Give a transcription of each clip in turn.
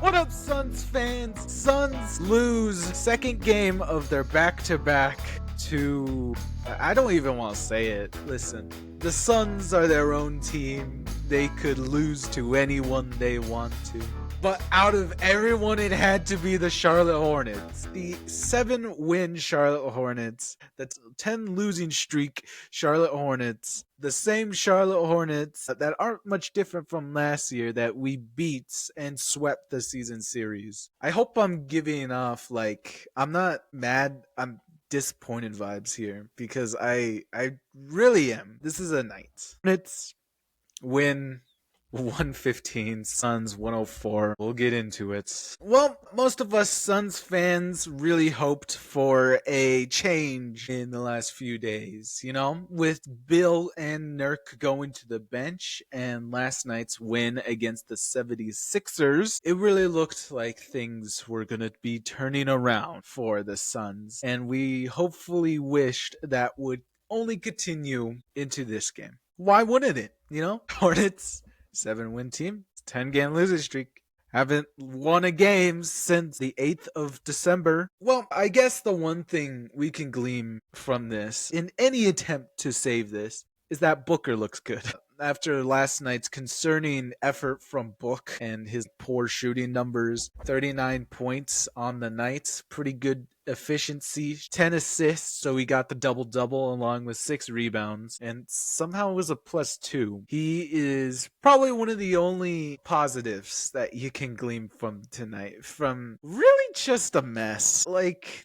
What up, Suns fans? Suns lose second game of their back-to-back to... I don't even want to say it. Listen, the Suns are their own team. They could lose to anyone they want to. But out of everyone, it had to be the Charlotte Hornets. The 7-win Charlotte Hornets, that's 10 losing streak Charlotte Hornets. The same Charlotte Hornets that aren't much different from last year that we beat and swept the season series. I hope I'm giving off, I'm not mad, I'm disappointed vibes here because I really am. This is a night. Hornets win 115, Suns 104. We'll get into it. Well, most of us Suns fans really hoped for a change in the last few days, with Bill and Nurk going to the bench and last night's win against the 76ers. It really looked like things were going to be turning around for the Suns, and we hopefully wished that would only continue into this game. Why wouldn't it? Hornets 7-win team, 10-game losing streak. Haven't won a game since the 8th of December. Well, I guess the one thing we can glean from this, in any attempt to save this, is that Booker looks good. After last night's concerning effort from Book and his poor shooting numbers, 39 points on the night, pretty good efficiency, 10 assists, so he got the double-double along with 6 rebounds, and somehow it was a +2. He is probably one of the only positives that you can glean from tonight, from really just a mess.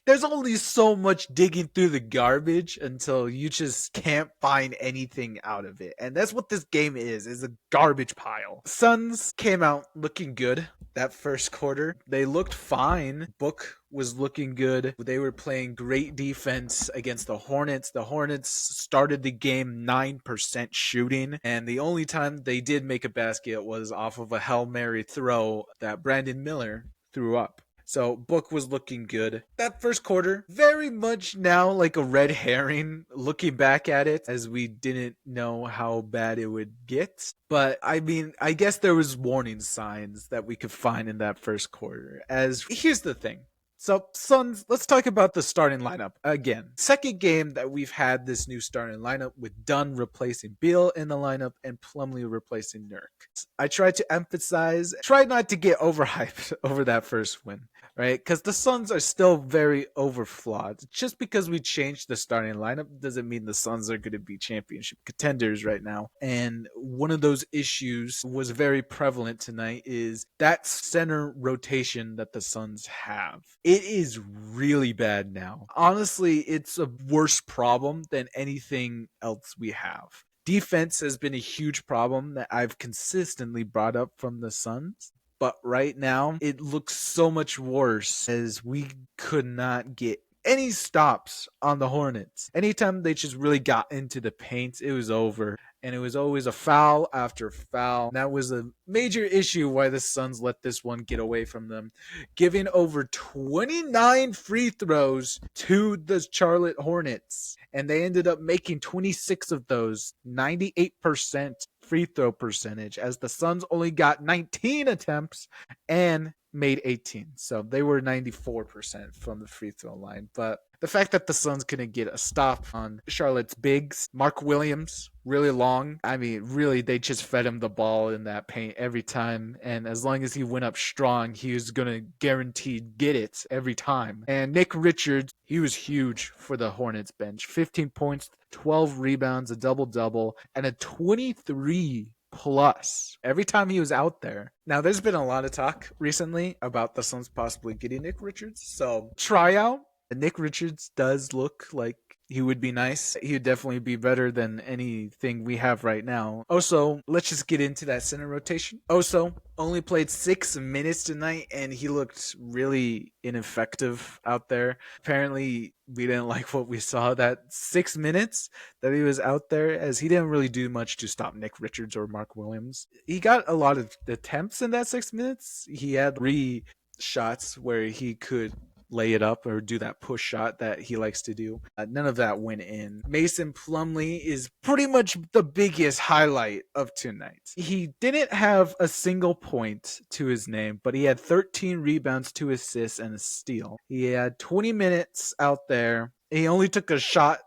There's only so much digging through the garbage until you just can't find anything out of it, and that's what this game is a garbage pile. Suns came out looking good that first quarter. They looked fine. Book was looking good. They were playing great defense against the Hornets. The Hornets started the game 9% shooting, and the only time they did make a basket was off of a Hail Mary throw that Brandon Miller threw up. So Book was looking good. That first quarter, very much now like a red herring looking back at it, as we didn't know how bad it would get. But I guess there was warning signs that we could find in that first quarter. Here's the thing. So, Suns, let's talk about the starting lineup again. Second game that we've had this new starting lineup with Dunn replacing Beal in the lineup and Plumlee replacing Nurk. I tried to emphasize, try not to get overhyped over that first win, right? Because the Suns are still very overflawed. Just because we changed the starting lineup doesn't mean the Suns are going to be championship contenders right now. And one of those issues was very prevalent tonight is that center rotation that the Suns have. It is really bad now. Honestly, it's a worse problem than anything else we have. Defense has been a huge problem that I've consistently brought up from the Suns. But right now, it looks so much worse as we could not get any stops on the Hornets. Anytime they just really got into the paint, it was over. And it was always a foul after foul. That was a major issue why the Suns let this one get away from them, giving over 29 free throws to the Charlotte Hornets. And they ended up making 26 of those, 98% free throw percentage, as the Suns only got 19 attempts and made 18. So they were 94% from the free throw line. But the fact that the Suns couldn't get a stop on Charlotte's bigs, Mark Williams, really long. Really, they just fed him the ball in that paint every time. And as long as he went up strong, he was going to guaranteed get it every time. And Nick Richards, he was huge for the Hornets bench. 15 points, 12 rebounds, a double-double, and a 23 plus every time he was out there. Now, there's been a lot of talk recently about the Suns possibly getting Nick Richards. So, tryout. Nick Richards does look like he would be nice. He would definitely be better than anything we have right now. Also, let's just get into that center rotation. Also, only played 6 minutes tonight, and he looked really ineffective out there. Apparently, we didn't like what we saw that 6 minutes that he was out there, as he didn't really do much to stop Nick Richards or Mark Williams. He got a lot of attempts in that 6 minutes. He had 3 shots where he could lay it up or do that push shot that he likes to do. None of that went in. Mason Plumlee is pretty much the biggest highlight of tonight. He didn't have a single point to his name, but he had 13 rebounds, 2 assists, and a steal. He had 20 minutes out there. He only took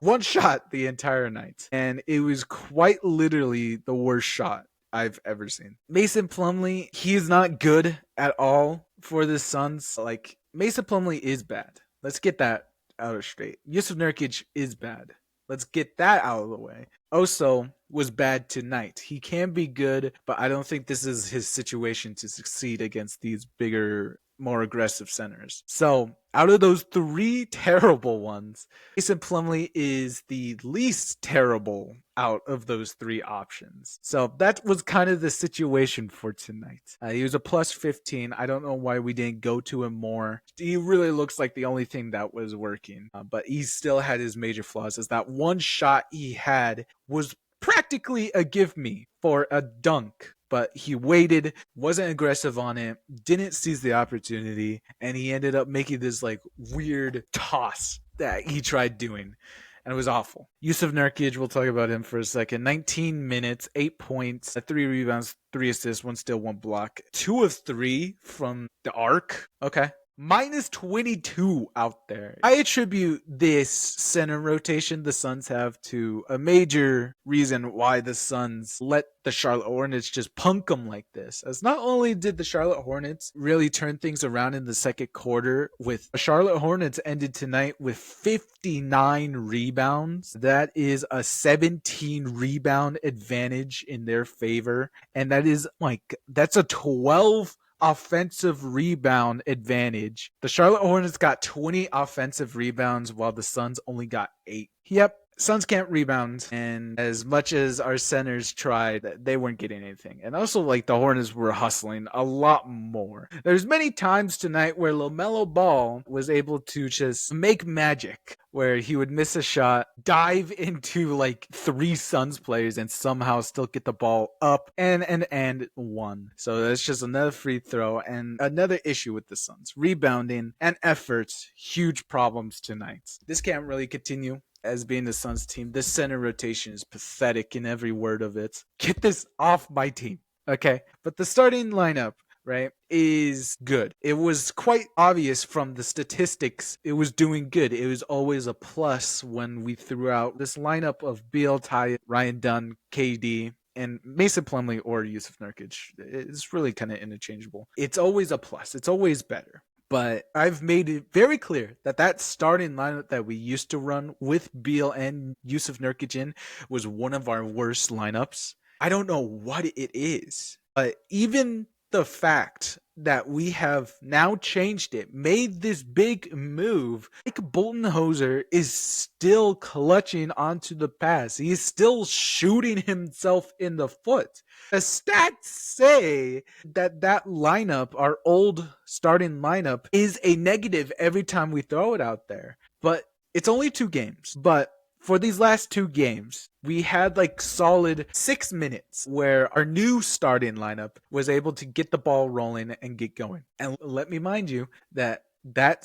one shot the entire night, and it was quite literally the worst shot I've ever seen. Mason Plumlee, he is not good at all for the Suns. Like, Mason Plumlee is bad. Let's get that out of straight. Yusuf Nurkic is bad. Let's get that out of the way. Oso was bad tonight. He can be good, but I don't think this is his situation to succeed against these bigger, more aggressive centers. So, out of those 3 terrible ones, Mason Plumlee is the least terrible out of those 3 options. So that was kind of the situation for tonight. He was a plus 15. I don't know why we didn't go to him more. He really looks like the only thing that was working, but he still had his major flaws, as that one shot he had was practically a give me for a dunk. But he waited, wasn't aggressive on it, didn't seize the opportunity, and he ended up making this like weird toss that he tried doing. And it was awful. Yusuf Nurkic, we'll talk about him for a second. 19 minutes, 8 points, 3 rebounds, 3 assists, 1 steal, 1 block. 2 of 3 from the arc. Okay. Minus 22 out there. I attribute this center rotation the Suns have to a major reason why the Suns let the Charlotte Hornets just punk them like this. As not only did the Charlotte Hornets really turn things around in the second quarter, with the Charlotte Hornets ended tonight with 59 rebounds. That is a 17 rebound advantage in their favor. And that is that's a 12 offensive rebound advantage. The Charlotte Hornets got 20 offensive rebounds while the Suns only got 8. Yep, Suns can't rebound, and as much as our centers tried, they weren't getting anything. And also, the Hornets were hustling a lot more. There's many times tonight where LaMelo Ball was able to just make magic, where he would miss a shot, dive into 3 Suns players, and somehow still get the ball up and one. So that's just another free throw and another issue with the Suns. Rebounding and efforts, huge problems tonight. This can't really continue as being the Suns team. This center rotation is pathetic in every word of it. Get this off my team, okay? But the starting lineup, right, is good. It was quite obvious from the statistics. It was doing good. It was always a plus when we threw out this lineup of Beal, Ty, Ryan Dunn, KD, and Mason Plumlee or Yusuf Nurkic. It's really kind of interchangeable. It's always a plus. It's always better. But I've made it very clear that starting lineup that we used to run with Beal and Yusuf Nurkic in was one of our worst lineups. I don't know what it is, but even the fact that we have now changed it, made this big move, Mike Budenholzer is still clutching onto the pass. He is still shooting himself in the foot. The stats say that lineup, our old starting lineup, is a negative every time we throw it out there. But it's only 2 games. But for these last 2 games, we had solid 6 minutes where our new starting lineup was able to get the ball rolling and get going. And let me mind you that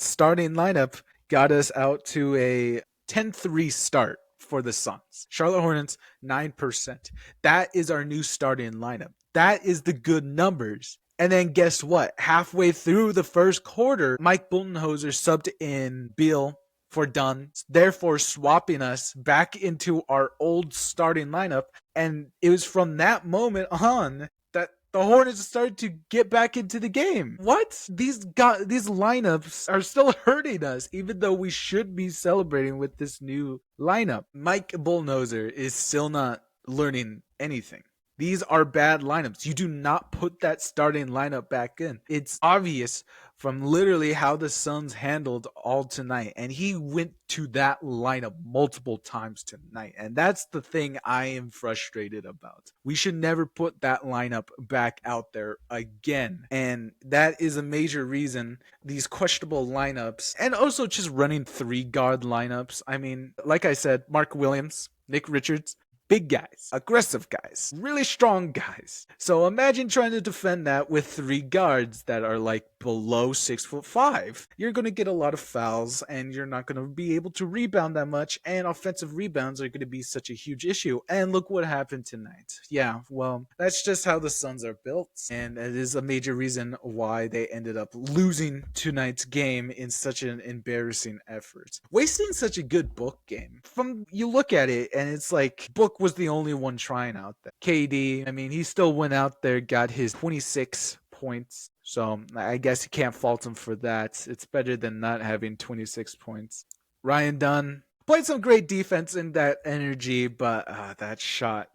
starting lineup got us out to a 10-3 start for the Suns. Charlotte Hornets, 9%. That is our new starting lineup. That is the good numbers. And then guess what? Halfway through the first quarter, Mike Budenholzer subbed in Beal for Dunn, therefore swapping us back into our old starting lineup. And it was from that moment on that the Hornets started to get back into the game. What? These lineups are still hurting us, even though we should be celebrating with this new lineup. Mike Budenholzer is still not learning anything. These are bad lineups. You do not put that starting lineup back in. It's obvious from literally how the Suns handled all tonight. And he went to that lineup multiple times tonight. And that's the thing I am frustrated about. We should never put that lineup back out there again. And that is a major reason these questionable lineups, and also just running 3 guard lineups. I mean, like I said, Mark Williams, Nick Richards, big guys, aggressive guys, really strong guys. So imagine trying to defend that with three guards that are like below 6'5". You're going to get a lot of fouls and you're not going to be able to rebound that much. And offensive rebounds are going to be such a huge issue. And look what happened tonight. Yeah, well, that's just how the Suns are built. And it is a major reason why they ended up losing tonight's game in such an embarrassing effort. Wasting such a good Book game. From you look at it and it's like Book was the only one trying out there. KD, I mean, he still went out there, got his 26 points. So I guess you can't fault him for that. It's better than not having 26 points. Ryan Dunn played some great defense in that energy, but that shot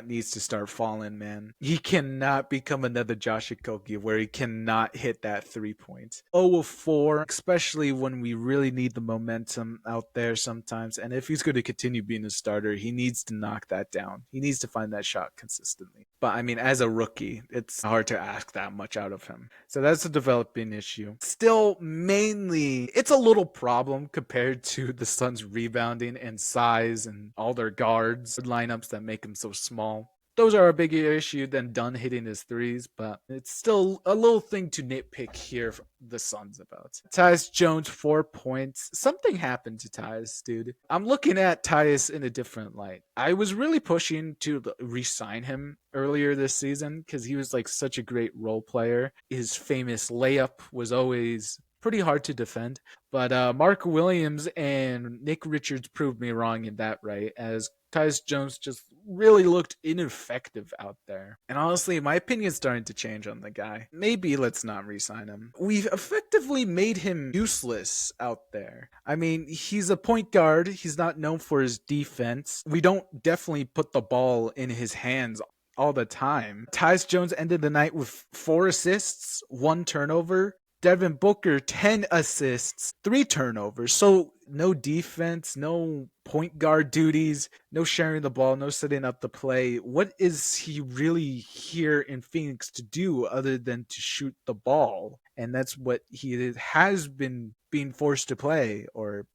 needs to start falling, man. He cannot become another Josh Okogie where he cannot hit that 3 points. 0 of 4, especially when we really need the momentum out there sometimes. And if he's going to continue being a starter, he needs to knock that down. He needs to find that shot consistently. But I mean, as a rookie, it's hard to ask that much out of him. So that's a developing issue. Still, mainly, it's a little problem compared to the Suns' rebounding and size and all their guards lineups that make him so small. Those are a bigger issue than Dunn hitting his threes, but it's still a little thing to nitpick here for the Suns about. Tyus Jones, 4 points. Something happened to Tyus, dude. I'm looking at Tyus in a different light. I was really pushing to re-sign him earlier this season because he was like such a great role player. His famous layup was always pretty hard to defend. But Mark Williams and Nick Richards proved me wrong in that, right? As Tyus Jones just really looked ineffective out there. And honestly, my opinion's starting to change on the guy. Maybe let's not re-sign him. We've effectively made him useless out there. I mean, he's a point guard. He's not known for his defense. We don't definitely put the ball in his hands all the time. Tyus Jones ended the night with 4 assists, 1 turnover. Devin Booker, 10 assists, 3 turnovers. So no defense, no point guard duties, no sharing the ball, no setting up the play. What is he really here in Phoenix to do other than to shoot the ball? And that's what he has been being forced to play, or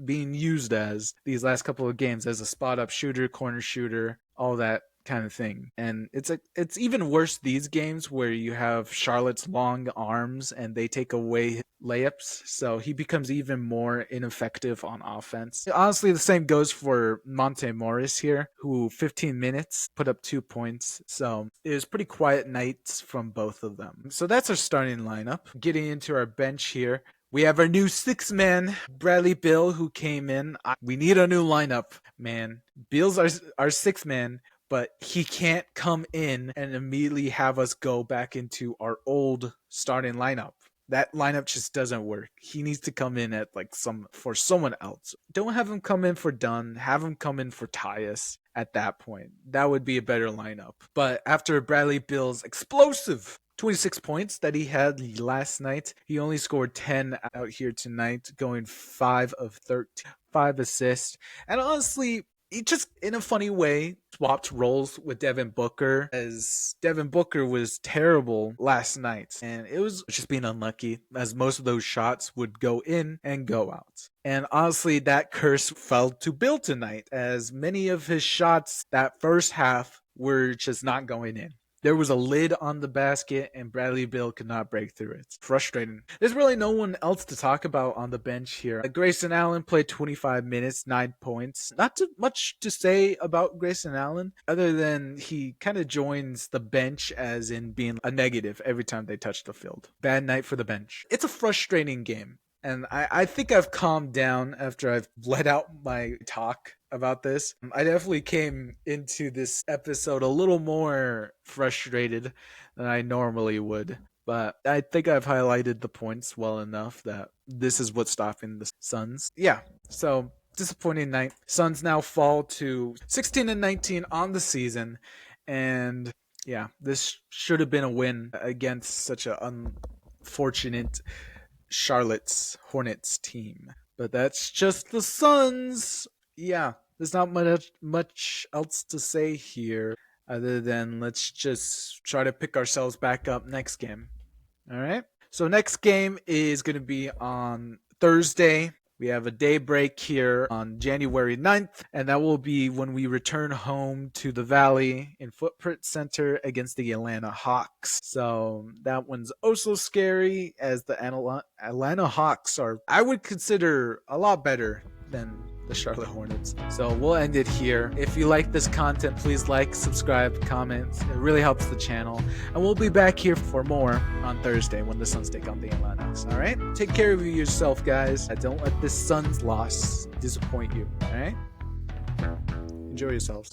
being used as these last couple of games, as a spot up shooter, corner shooter, all that kind of thing. And it's even worse these games where you have Charlotte's long arms and they take away layups, so he becomes even more ineffective on offense. Honestly, the same goes for Monte Morris here, who 15 minutes put up 2 points. So it was pretty quiet nights from both of them. So that's our starting lineup. Getting into our bench here, we have our new 6-man, Bradley Beal, who came in. We need a new lineup, man. Beal's our 6-man, but he can't come in and immediately have us go back into our old starting lineup. That lineup just doesn't work. He needs to come in at for someone else. Don't have him come in for Dunn. Have him come in for Tyus at that point. That would be a better lineup. But after Bradley Beal's explosive 26 points that he had last night, he only scored 10 out here tonight, going 5 of 13, 5 assists. And honestly, he just, in a funny way, swapped roles with Devin Booker, as Devin Booker was terrible last night. And it was just being unlucky, as most of those shots would go in and go out. And honestly, that curse fell to Beal tonight, as many of his shots that first half were just not going in. There was a lid on the basket, and Bradley Beal could not break through it. Frustrating. There's really no one else to talk about on the bench here. Grayson Allen played 25 minutes, 9 points. Not too much to say about Grayson Allen, other than he kind of joins the bench as in being a negative every time they touch the field. Bad night for the bench. It's a frustrating game. And I think I've calmed down after I've let out my talk about this. I definitely came into this episode a little more frustrated than I normally would. But I think I've highlighted the points well enough that this is what's stopping the Suns. Yeah, so disappointing night. Suns now fall to 16-19 on the season. And yeah, this should have been a win against such an unfortunate Charlotte Hornets team. But that's just the Suns. Yeah, there's not much else to say here other than let's just try to pick ourselves back up next game. All right? So next game is going to be on Thursday. We have a day break here on January 9th, and that will be when we return home to the Valley in Footprint Center against the Atlanta Hawks. So that one's also scary, as the Atlanta Hawks are, I would consider, a lot better than the Charlotte Hornets. So we'll end it here. If you like this content, please like, subscribe, comment. It really helps the channel. And we'll be back here for more on Thursday when the Suns take on the Atlanta Hawks. All right? Take care of yourself, guys. Don't let this Suns loss disappoint you. All right? Enjoy yourselves.